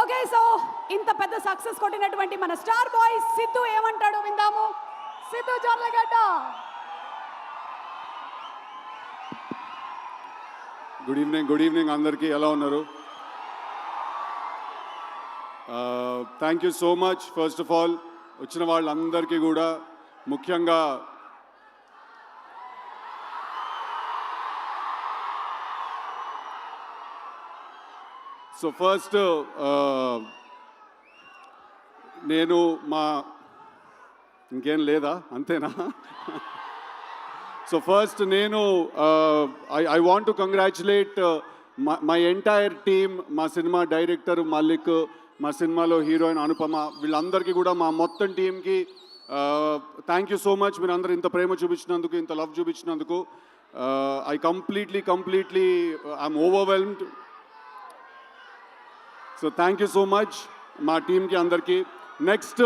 Okay, so ఇంత పెద్ద success కొట్టినటువంటి మన స్టార్ బాయ్ సిద్ధు ఏమంటాడో విందాము. సిద్ధు జొన్నలగడ్డ. గుడ్ ఈవినింగ్ అందరికీ. ఎలా ఉన్నారు? Thank you so much. First of all వచ్చిన వాళ్ళందరికీ కూడా, ముఖ్యంగా సో ఫస్ట్ నేను ఇంకేం లేదా, అంతేనా? సో ఫస్ట్ నేను I want to congratulate my entire team, మా సినిమా డైరెక్టర్ మల్లిక్, మా సినిమాలో హీరోయిన్ అనుపమ, వీళ్ళందరికీ కూడా, మా మొత్తం టీంకి థ్యాంక్ యూ సో మచ్. మీరు అందరూ ఇంత ప్రేమ చూపించినందుకు, ఇంత లవ్ చూపించినందుకు I completely I'm overwhelmed. So thank you so much మా టీంకి అందరికీ. నెక్స్ట్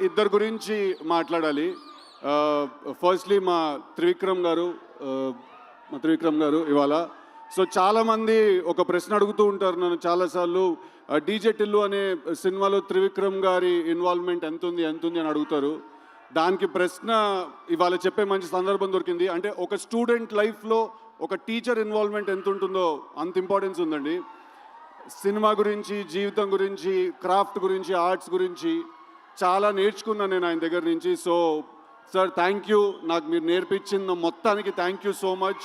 ఇద్దరు గురించి మాట్లాడాలి. ఫస్ట్లీ మా త్రివిక్రమ్ గారు ఇవాళ. సో చాలామంది ఒక ప్రశ్న అడుగుతూ ఉంటారు నన్ను చాలాసార్లు, డీజే టిల్లు అనే సినిమాలో త్రివిక్రమ్ గారి ఇన్వాల్వ్మెంట్ ఎంత ఉంది అని అడుగుతారు. దానికి ప్రశ్న ఇవాళ చెప్పే మంచి సందర్భం దొరికింది. అంటే ఒక స్టూడెంట్ లైఫ్లో ఒక టీచర్ ఇన్వాల్వ్మెంట్ ఎంత ఉంటుందో అంత ఇంపార్టెన్స్ ఉందండి. సినిమా గురించి, జీవితం గురించి, క్రాఫ్ట్ గురించి, ఆర్ట్స్ గురించి చాలా నేర్చుకున్నాను నేను ఆయన దగ్గర నుంచి. So sir, thank you. నాకు మీరు నేర్పించిన మొత్తానికి థ్యాంక్ యూ సో మచ్.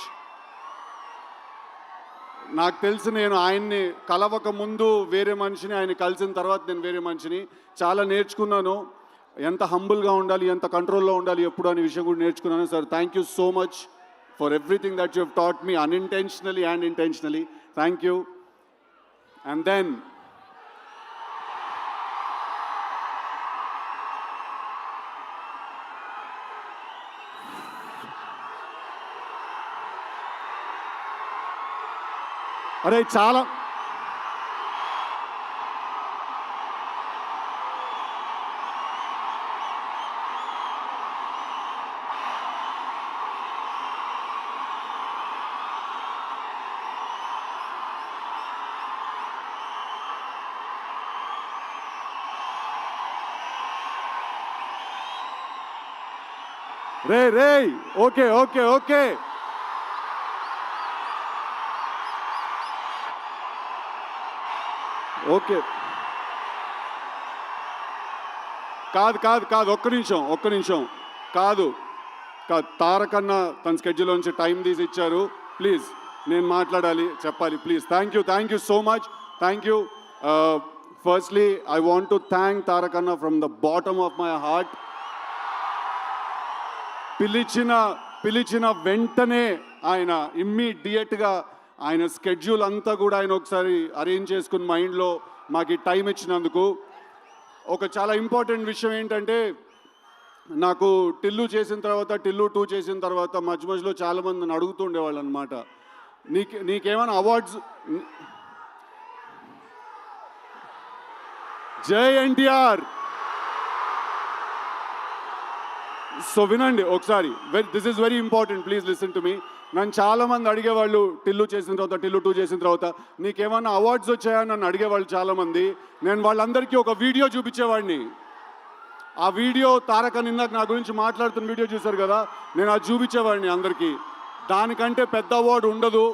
నాకు తెలిసి నేను ఆయన్ని కలవక ముందు వేరే మనిషిని, ఆయన కలిసిన తర్వాత నేను వేరే మనిషిని. చాలా నేర్చుకున్నాను. ఎంత హంబుల్గా ఉండాలి, ఎంత కంట్రోల్లో ఉండాలి ఎప్పుడు అనే విషయం కూడా నేర్చుకున్నాను. Sir, thank you so much for everything that you have taught me, unintentionally and intentionally. Thank you. And then అరే చాలా రే ఓకే కాదు ఒక్క నిమిషం కాదు. తారకన్న తన స్కెడ్యూల్ నుంచి టైం తీసి ఇచ్చారు. ప్లీజ్, నేను మాట్లాడాలి, చెప్పాలి. Please, thank you so much. Thank you. Firstly I want to thank తారకన్న from the bottom of my heart. పిలిచిన వెంటనే ఆయన ఇమ్మీడియట్గా ఆయన స్కెడ్యూల్ అంతా కూడా ఆయన ఒకసారి అరేంజ్ చేసుకుని మైండ్లో మాకు ఈ టైం ఇచ్చినందుకు. ఒక చాలా ఇంపార్టెంట్ విషయం ఏంటంటే, నాకు టిల్లు 2 చేసిన తర్వాత మధ్యలో చాలామంది నన్ను అడుగుతుండేవాళ్ళు అనమాట, నీకేమైనా అవార్డ్స్. జై ఎన్టీఆర్. సో వినండి ఒకసారి, this is very important, please listen to me. నన్ను చాలామంది అడిగేవాళ్ళు, టిల్లు 2 చేసిన తర్వాత నీకేమన్నా అవార్డ్స్ వచ్చాయని నన్ను అడిగేవాళ్ళు చాలామంది. నేను వాళ్ళందరికీ ఒక వీడియో చూపించేవాడిని. ఆ వీడియో తారక నిన్నకు నా గురించి మాట్లాడుతున్న వీడియో చూశారు కదా, నేను అది చూపించేవాడిని అందరికీ. దానికంటే పెద్ద అవార్డు ఉండదు.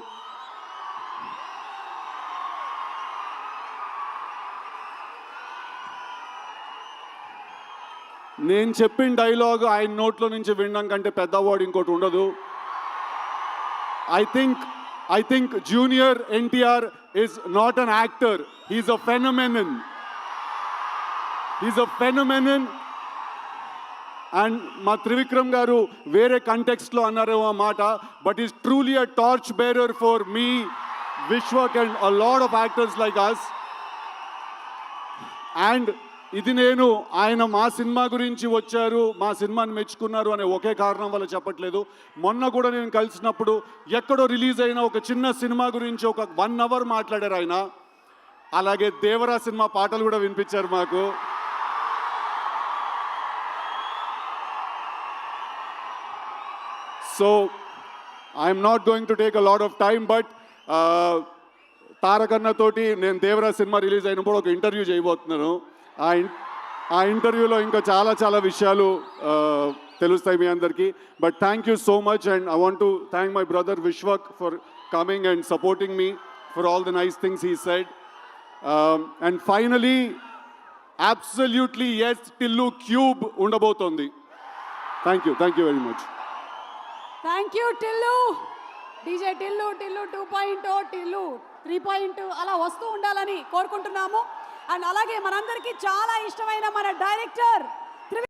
నేను చెప్పిన డైలాగ్ ఆయన నోట్లో నుంచి వినడం కంటే పెద్ద అవార్డు ఇంకోటి ఉండదు. I think junior NTR is not an actor, he's a phenomenon. And మా త్రివిక్రమ్ గారు వేరే కంటెక్స్ట్లో అన్నారేమో ఆ మాట, but is truly a torch bearer for me, Vishwak and a lot of actors like us. And ఇది నేను ఆయన మా సినిమా గురించి వచ్చారు, మా సినిమాని మెచ్చుకున్నారు అనే ఒకే కారణం వల్ల చెప్పట్లేదు. మొన్న కూడా నేను కలిసినప్పుడు ఎక్కడో రిలీజ్ అయిన ఒక చిన్న సినిమా గురించి ఒక 1 అవర్ మాట్లాడారు ఆయన. అలాగే దేవరా సినిమా పాటలు కూడా వినిపించారు మాకు. So I'm not going to take a lot of time, but తారకన్న తోటి నేను దేవరాజ్ సినిమా రిలీజ్ అయినప్పుడు ఒక ఇంటర్వ్యూ చేయబోతున్నాను. ఆ ఇంటర్వ్యూలో ఇంకా చాలా విషయాలు తెలుస్తాయి మీ అందరికీ. But thank you so much and I want to thank my brother Vishwak for coming and supporting me for all the nice things he said. And finally absolutely yes Tillu cube ఉండబోతోంది. Thank you very much. Thank you Tillu. DJ Tillu 2.0 Tillu 3.0 అలా వస్తూ ఉండాలని కోరుకుంటున్నాము. And అలాగే మనందరికీ చాలా ఇష్టమైన మన డైరెక్టర్